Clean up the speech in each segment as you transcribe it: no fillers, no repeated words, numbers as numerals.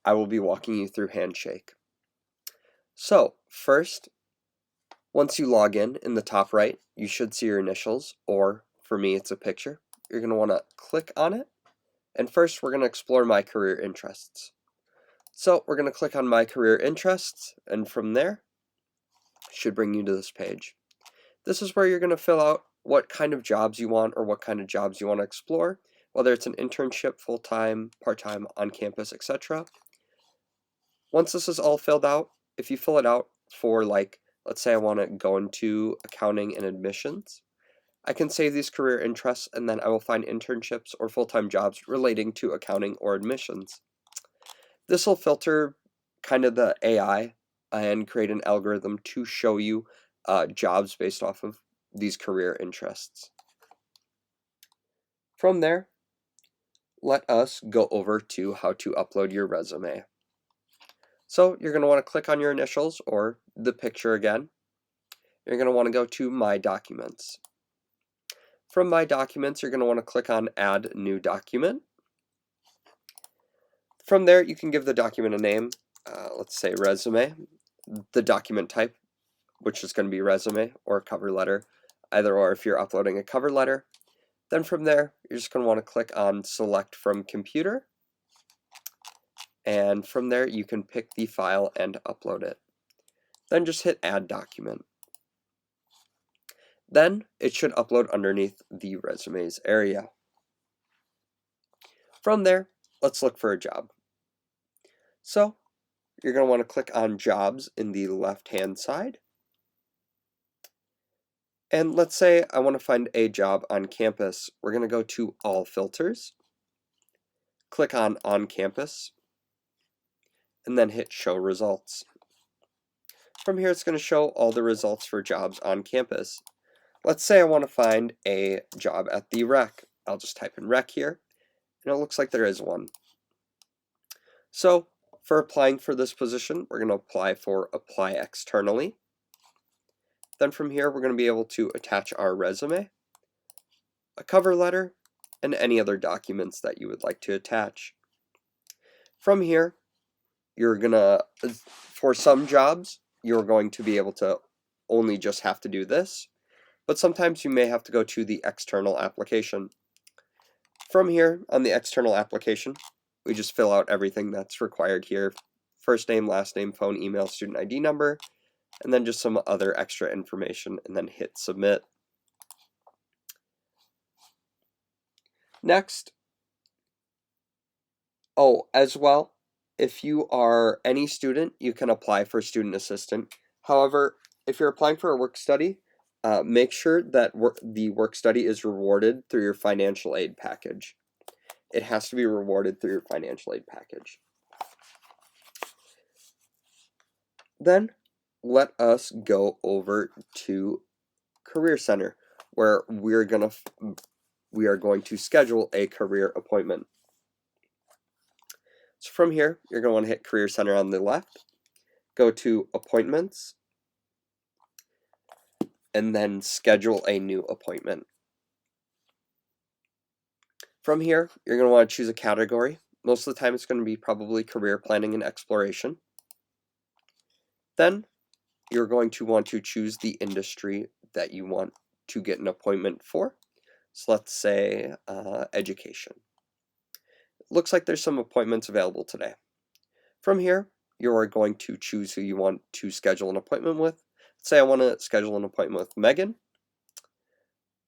I will be walking you through Handshake. So, first, once you log in the top right, you should see your initials, or for me, it's a picture. You're going to want to click on it. And first, we're going to explore My Career Interests. So, we're going to click on My Career Interests, and from there, it should bring you to this page. This is where you're going to fill out what kind of jobs you want or what kind of jobs you want to explore, whether it's an internship, full-time, part-time, on campus, etc. Once this is all filled out, if you fill it out for, like, let's say I want to go into accounting and admissions, I can save these career interests and then I will find internships or full-time jobs relating to accounting or admissions. This will filter kind of the AI and create an algorithm to show you jobs based off of these career interests. From there, let us go over to how to upload your resume. So you're going to want to click on your initials or the picture again. You're going to want to go to My Documents. From My Documents, you're going to want to click on Add New Document. From there, you can give the document a name, let's say resume, the document type, which is going to be resume or cover letter, either or if you're uploading a cover letter. Then from there, you're just going to want to click on Select from Computer. And from there, you can pick the file and upload it. Then just hit Add Document. Then it should upload underneath the resumes area. From there, let's look for a job. So you're going to want to click on Jobs in the left-hand side. And let's say I want to find a job on campus. We're going to go to All Filters, click on Campus, and then hit Show Results. From here, it's going to show all the results for jobs on campus. Let's say I want to find a job at the rec. I'll just type in rec here, and it looks like there is one. So for applying for this position, we're going to apply for Apply Externally. Then from here, we're going to be able to attach our resume, a cover letter, and any other documents that you would like to attach. From here, you're going to, for some jobs, you're going to be able to only just have to do this, but sometimes you may have to go to the external application. From here, on the external application, we just fill out everything that's required here. First name, last name, phone, email, student ID number, and then just some other extra information, and then hit Submit. Next, as well, if you are any student, you can apply for student assistant. However, if you're applying for a work study, make sure that the work study is rewarded through your financial aid package. It has to be rewarded through your financial aid package. Then, let us go over to Career Center, where we are going to schedule a career appointment. So from here, you're going to want to hit Career Center on the left, go to Appointments, and then schedule a new appointment. From here, you're going to want to choose a category. Most of the time, it's going to be probably career planning and exploration. Then, you're going to want to choose the industry that you want to get an appointment for. So let's say education. Looks like there's some appointments available today. From here, you're going to choose who you want to schedule an appointment with. Let's say I want to schedule an appointment with Megan.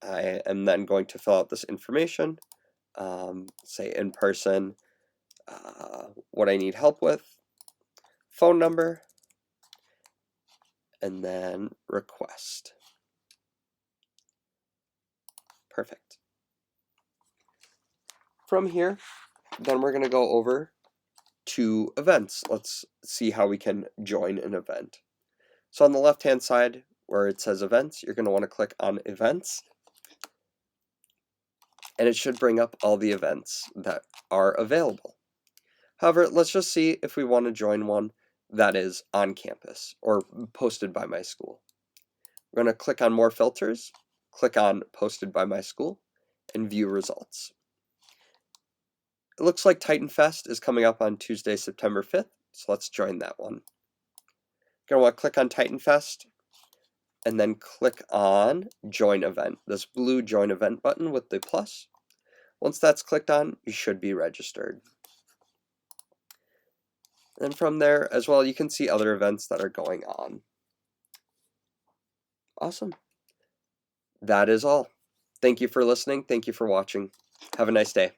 I am then going to fill out this information, say in person, what I need help with, phone number, and then request. Perfect. From here, then we're going to go over to events. Let's see how we can join an event. So on the left-hand side, where it says events, you're going to want to click on events. And it should bring up all the events that are available. However, let's just see if we want to join one that is on campus or posted by my school. We're going to click on More Filters, click on Posted by my school, and View Results. It looks like Titan Fest is coming up on Tuesday, September 5th, so let's join that one. You're going to want to click on Titan Fest, and then click on Join Event, this blue Join Event button with the plus. Once that's clicked on, you should be registered. And from there, as well, you can see other events that are going on. Awesome. That is all. Thank you for listening. Thank you for watching. Have a nice day.